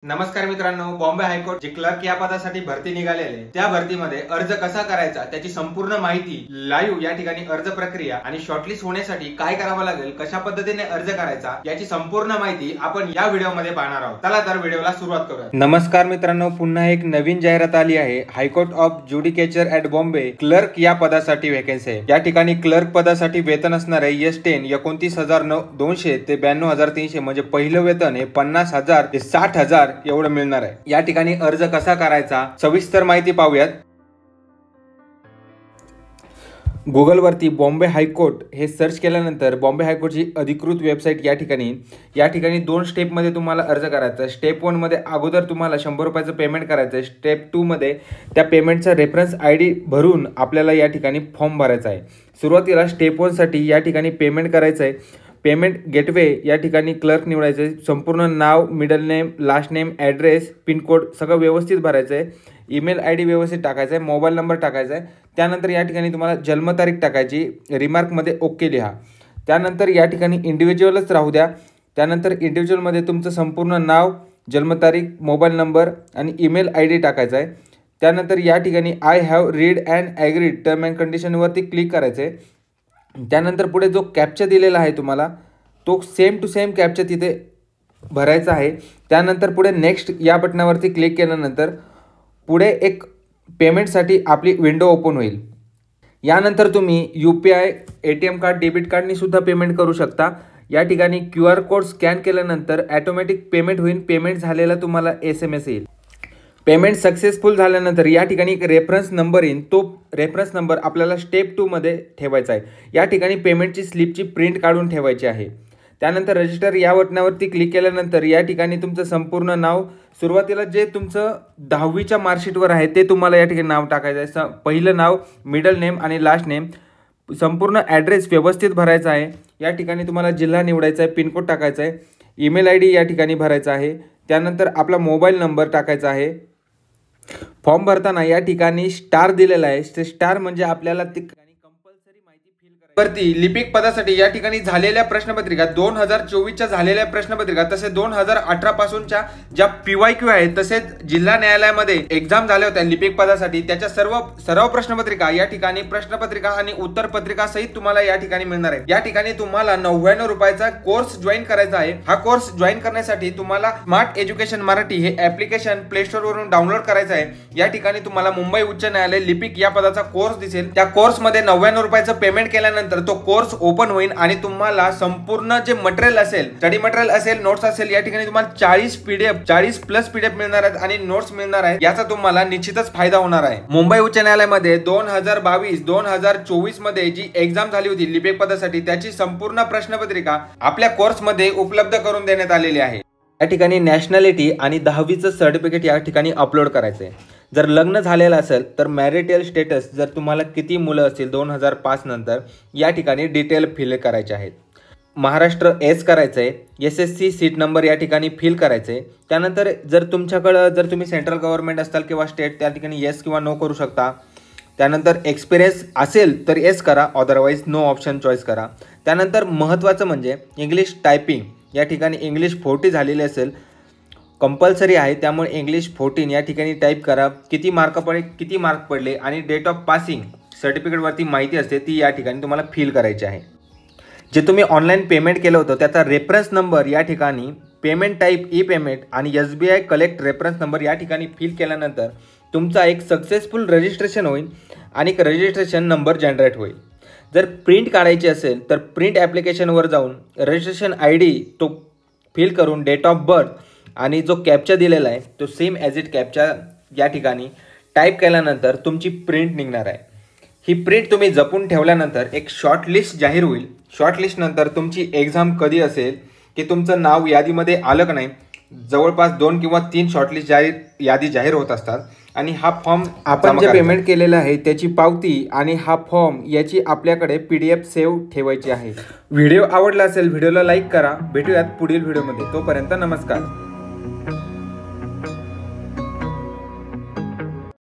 नमस्कार मित्रांनो, बॉम्बे हायकोर्ट जे क्लर्क या पदासाठी भरती निघालेले त्या भरतीमध्ये अर्ज कसा करायचा त्याची संपूर्ण माहिती, लाईव्ह या ठिकाणी अर्ज प्रक्रिया आणि शॉर्टलिस्ट होण्यासाठी काय करावं लागेल, कशा पद्धतीने अर्ज करायचा याची संपूर्ण माहिती आपण या व्हिडिओमध्ये पाहणार आहोत। चला तर व्हिडिओला सुरुवात करूया। नमस्कार मित्रांनो, पुन्हा एक नवीन जाहिरात आली आहे। High court of judicature at Bombay clerk या पदासाठी वॅकन्सी आहे। या ठिकाणी क्लर्क पदासाठी वेतन असणार आहे S10 29,200 ते 92,300 म्हणजे पहिलं वेतन हे 50,000 ते 60,000 एवढं मिळणार आहे। या ठिकाणी अर्ज कसा करायचा सविस्तर माहिती पाहूयात। गुगल वरती बॉम्बे हायकोर्ट हे सर्च केल्यानंतर बॉम्बे हायकोर्टची अधिकृत वेबसाईट या ठिकाणी दोन स्टेप मध्ये तुम्हाला अर्ज करायचा आहे। स्टेप 1 मध्ये अगोदर तुम्हाला 100 रुपयाचं पेमेंट करायचं आहे। स्टेप 2 मध्ये त्या पेमेंटचा रेफरन्स ID भरून आपल्याला या ठिकाणी फॉर्म भरायचा आहे। सुरुवातीला स्टेप 1 साठी या ठिकाणी पेमेंट करायचं आहे। पेमेंट गेटवे या ठिकाणी क्लर्क निवडायचे, संपूर्ण नाव, middle name, last name, address, pincode सगळं व्यवस्थित भरायचं आहे। ईमेल ID व्यवस्थित टाकायचा आहे, मोबाईल नंबर टाकायचा आहे। त्यानंतर या ठिकाणी तुम्हाला जन्मतारीख टाकायची, रिमार्कमध्ये ओके लिहा। त्यानंतर या ठिकाणी इंडिव्हिज्युअलच राहू द्या। त्यानंतर इंडिव्हिज्युअलमध्ये तुमचं संपूर्ण नाव, जन्मतारीख, मोबाईल नंबर आणि ईमेल ID टाकायचा आहे। त्यानंतर या ठिकाणी I have read and agreed term and कंडिशनवरती क्लिक करायचं आहे। त्यानंतर पुढे जो कॅप्चा दिलेला आहे तुम्हाला तो सेम टू सेम कॅप्चा तिथे भरायचा आहे। त्यानंतर पुढे नेक्स्ट या बटनावरती क्लिक केल्यानंतर पुढे एक पेमेंटसाठी आपली विंडो ओपन होईल। यानंतर तुम्ही UPI, ATM कार्ड, डेबिट कार्डनी सुद्धा पेमेंट करू शकता। या ठिकाणी QR कोड स्कॅन केल्यानंतर ऑटोमॅटिक पेमेंट होईल। पेमेंट झालेला तुम्हाला SMS येईल। पेमेंट सक्सेसफुल झाल्यानंतर या ठिकाणी एक रेफरन्स नंबर येईल, तो रेफरन्स नंबर आपल्याला स्टेप 2 मध्ये ठेवायचा आहे। या ठिकाणी पेमेंटची स्लिपची प्रिंट काढून ठेवायची आहे। त्यानंतर रजिस्टर या बटनावरती क्लिक केल्यानंतर या ठिकाणी तुमचं संपूर्ण नाव, सुरुवातीला जे तुमचं 10वीच्या मार्कशीटवर आहे ते तुम्हाला या ठिकाणी नाव टाकायचं आहे। पहिलं नाव, मिडल नेम आणि लास्ट नेम, संपूर्ण ॲड्रेस व्यवस्थित भरायचा आहे। या ठिकाणी तुम्हाला जिल्हा निवडायचा आहे, पिनकोड टाकायचा आहे, ईमेल ID या ठिकाणी भरायचा आहे। त्यानंतर आपला मोबाईल नंबर टाकायचा आहे। फॉर्म भरताना या ठिकाणी स्टार दिलेला आहे, ते स्टार म्हणजे आपल्याला ती कंपल्सरी माहिती फिल करायची वरती। लिपिक पदासाठी या ठिकाणी झालेल्या प्रश्नपत्रिका 2024च्या झालेल्या प्रश्नपत्रिका, तसेच 2018 पासूनच्या ज्या PYQ आहेत, तसेच जिल्हा न्यायालयामध्ये एक्झाम झाल्या होत्या लिपिक पदासाठी त्याच्या सर्व प्रश्नपत्रिका या ठिकाणी प्रश्नपत्रिका आणि उत्तरपत्रिका सहित तुम्हाला या ठिकाणी मिळणार आहे। या ठिकाणी तुम्हाला 99 रुपयाचा कोर्स जॉईन करायचा आहे। हा कोर्स जॉईन करण्यासाठी तुम्हाला स्मार्ट एज्युकेशन मराठी हे ऍप्लिकेशन प्ले स्टोर वरून डाउनलोड करायचं आहे। या ठिकाणी तुम्हाला मुंबई उच्च न्यायालय लिपिक या पदाचा कोर्स दिसेल। त्या कोर्स मध्ये 99 रुपयाचं पेमेंट केल्यानंतर तो कोर्स ओपन होईल आणि तुम्हाला संपूर्ण जे मटेरियल असेल, स्टडी मटेरियल असेल, नोट्स असेल, या ठिकाणी तुम्हाला 40+ PDF मिळणार आहेत आणि नोट्स मिळणार आहेत। याचा तुम्हाला निश्चितच फायदा होणार आहे। मुंबई उच्च न्यायालयामध्ये 2022-2024 मध्ये जी एक्झाम झाली होती लिपिक पदासाठी त्याची संपूर्ण प्रश्नपत्रिका आपल्या कोर्समध्ये उपलब्ध करून देण्यात आलेली आहे। या ठिकाणी नॅशनॅलिटी आणि 10वीचं सर्टिफिकेट या ठिकाणी अपलोड करायचं आहे। जर लग्न झालेलं असेल तर मॅरिटल स्टेटस, जर तुम्हाला किती मुलं असतील 2005 नंतर या ठिकाणी डिटेल फिल करायचे आहेत। महाराष्ट्र S करायचं आहे। SSC सीट नंबर या ठिकाणी फिल करायचं आहे। त्यानंतर जर तुमच्याकडं जर तुम्ही सेंट्रल गव्हर्नमेंट असाल किंवा स्टेट, त्या ठिकाणी येस किंवा नो करू शकता। त्यानंतर एक्सपिरियन्स असेल तर येस करा, अदरवाईज नो ऑप्शन चॉईस करा। त्यानंतर महत्त्वाचं म्हणजे इंग्लिश टायपिंग, या ठिकाणी इंग्लिश 40 झालेली असेल, कंपल्सरी आहे, त्यामुळे इंग्लिश 14 या ठिकाणी टाईप करा। किती मार्क पडले आणि डेट ऑफ पासिंग सर्टिफिकेटवरती माहिती असते ती या ठिकाणी तुम्हाला फिल करायची आहे। जे तुम्ही ऑनलाईन पेमेंट केलं होतं त्याचा रेफरन्स नंबर या ठिकाणी, पेमेंट टाईप ई पेमेंट आणि SBI कलेक्ट रेफरन्स नंबर या ठिकाणी फिल केल्यानंतर तुमचा एक सक्सेसफुल रजिस्ट्रेशन होईल आणि एक रजिस्ट्रेशन नंबर जनरेट होईल। जर प्रिंट काढायची असेल तर प्रिंट ॲप्लिकेशनवर जाऊन रजिस्ट्रेशन ID तो फिल करून डेट ऑफ बर्थ आणि जो कॅप्चा दिलेला आहे तो सेम ॲज इट कॅप्चा या ठिकाणी टाईप केल्यानंतर तुमची प्रिंट निघणार आहे। ही प्रिंट तुम्ही जपून ठेवल्यानंतर एक शॉर्टलिस्ट जाहीर होईल। शॉर्टलिस्ट नंतर तुमची एक्झाम कधी असेल की तुमचं नाव यादीमध्ये आलं का नाही, जवळपास 2 किंवा 3 शॉर्टलिस्ट यादी जाहीर होत असतात। आणि हा फॉर्म आपण जे पेमेंट केलेलं आहे त्याची पावती आणि हा फॉर्म याची आपल्याकडे PDF सेव्ह ठेवायची आहे। व्हिडिओ आवडला असेल व्हिडिओला लाईक करा। भेटूयात पुढील व्हिडिओमध्ये, तोपर्यंत नमस्कार।